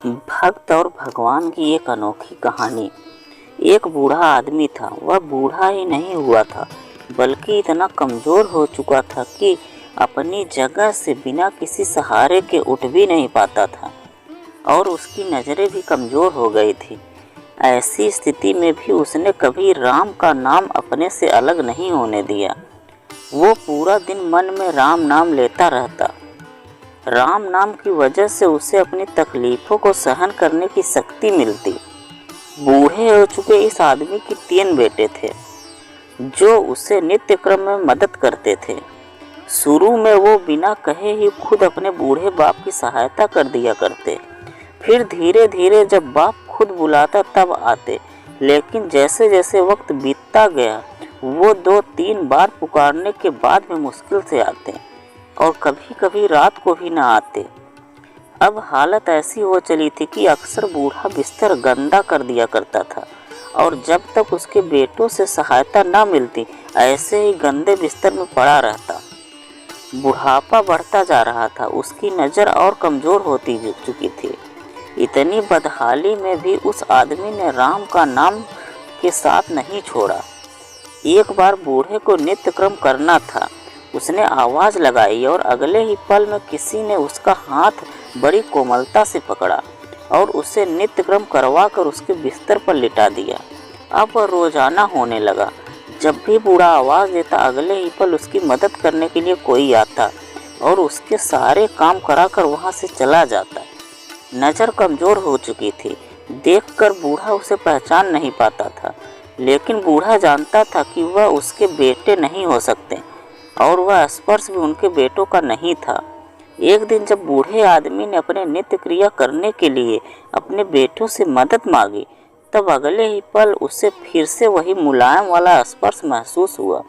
भक्त और भगवान की एक अनोखी कहानी। एक बूढ़ा आदमी था। वह बूढ़ा ही नहीं हुआ था बल्कि इतना कमज़ोर हो चुका था कि अपनी जगह से बिना किसी सहारे के उठ भी नहीं पाता था और उसकी नज़रें भी कमज़ोर हो गई थी। ऐसी स्थिति में भी उसने कभी राम का नाम अपने से अलग नहीं होने दिया। वो पूरा दिन मन में राम नाम लेता रहता। राम नाम की वजह से उसे अपनी तकलीफ़ों को सहन करने की शक्ति मिलती। बूढ़े हो चुके इस आदमी के 3 बेटे थे जो उसे नित्य क्रम में मदद करते थे। शुरू में वो बिना कहे ही खुद अपने बूढ़े बाप की सहायता कर दिया करते। फिर धीरे धीरे जब बाप खुद बुलाता तब आते, लेकिन जैसे जैसे वक्त बीतता गया वो 2-3 बार पुकारने के बाद भी मुश्किल से आते और कभी कभी रात को भी न आते। अब हालत ऐसी हो चली थी कि अक्सर बूढ़ा बिस्तर गंदा कर दिया करता था और जब तक उसके बेटों से सहायता न मिलती ऐसे ही गंदे बिस्तर में पड़ा रहता। बुढ़ापा बढ़ता जा रहा था, उसकी नज़र और कमज़ोर होती चुकी थी। इतनी बदहाली में भी उस आदमी ने राम का नाम के साथ नहीं छोड़ा। एक बार बूढ़े को नित्य क्रम करना था। उसने आवाज़ लगाई और अगले ही पल में किसी ने उसका हाथ बड़ी कोमलता से पकड़ा और उसे नित्य क्रम करवा कर उसके बिस्तर पर लिटा दिया। अब वह रोज़ाना होने लगा। जब भी बूढ़ा आवाज़ देता अगले ही पल उसकी मदद करने के लिए कोई आता और उसके सारे काम कराकर वहाँ से चला जाता। नज़र कमज़ोर हो चुकी थी। देखकर बूढ़ा उसे पहचान नहीं पाता था, लेकिन बूढ़ा जानता था कि वह उसके बेटे नहीं हो सकते और वह स्पर्श भी उनके बेटों का नहीं था। एक दिन जब बूढ़े आदमी ने अपने नित्य क्रिया करने के लिए अपने बेटों से मदद मांगी तब अगले ही पल उसे फिर से वही मुलायम वाला स्पर्श महसूस हुआ।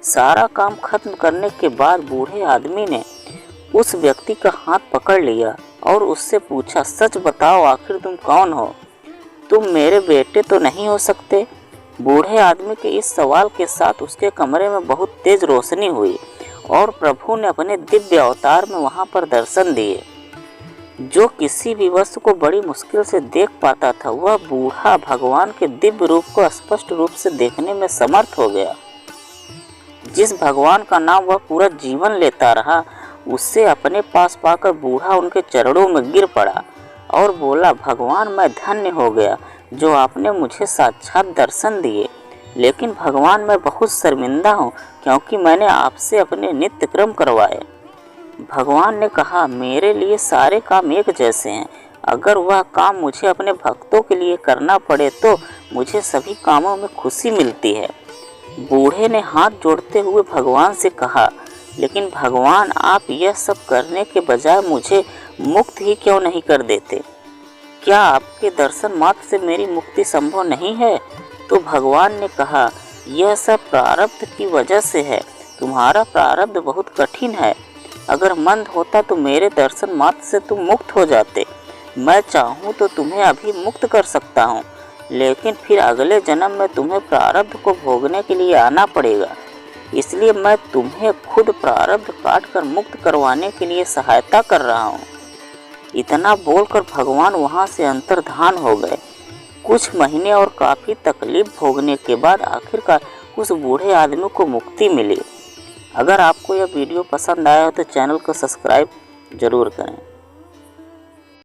सारा काम खत्म करने के बाद बूढ़े आदमी ने उस व्यक्ति का हाथ पकड़ लिया और उससे पूछा, सच बताओ, आखिर तुम कौन हो? तुम मेरे बेटे तो नहीं हो सकते? बूढ़े आदमी के इस सवाल के साथ उसके कमरे में बहुत तेज रोशनी हुई और प्रभु ने अपने दिव्य अवतार में वहां पर दर्शन दिए। जो किसी भी वस्तु को बड़ी मुश्किल से देख पाता था वह बूढ़ा भगवान के दिव्य रूप को स्पष्ट रूप से देखने में समर्थ हो गया। जिस भगवान का नाम वह पूरा जीवन लेता रहा उसे अपने पास पाकर बूढ़ा उनके चरणों में गिर पड़ा और बोला, भगवान, मैं धन्य हो गया जो आपने मुझे साक्षात दर्शन दिए। लेकिन भगवान, मैं बहुत शर्मिंदा हूँ क्योंकि मैंने आपसे अपने नित्य क्रम करवाए। भगवान ने कहा, मेरे लिए सारे काम एक जैसे हैं। अगर वह काम मुझे अपने भक्तों के लिए करना पड़े तो मुझे सभी कामों में खुशी मिलती है। बूढ़े ने हाथ जोड़ते हुए भगवान से कहा, लेकिन भगवान, आप यह सब करने के बजाय मुझे मुक्त ही क्यों नहीं कर देते? क्या आपके दर्शन मात्र से मेरी मुक्ति संभव नहीं है? तो भगवान ने कहा, यह सब प्रारब्ध की वजह से है। तुम्हारा प्रारब्ध बहुत कठिन है। अगर मन होता तो मेरे दर्शन मात्र से तुम मुक्त हो जाते। मैं चाहूँ तो तुम्हें अभी मुक्त कर सकता हूँ, लेकिन फिर अगले जन्म में तुम्हें प्रारब्ध को भोगने के लिए आना पड़ेगा। इसलिए मैं तुम्हें खुद प्रारब्ध काट कर मुक्त करवाने के लिए सहायता कर रहा हूँ। इतना बोलकर भगवान वहाँ से अंतर्धान हो गए। कुछ महीने और काफ़ी तकलीफ भोगने के बाद आखिरकार उस बूढ़े आदमी को मुक्ति मिली। अगर आपको यह वीडियो पसंद आया हो तो चैनल को सब्सक्राइब ज़रूर करें।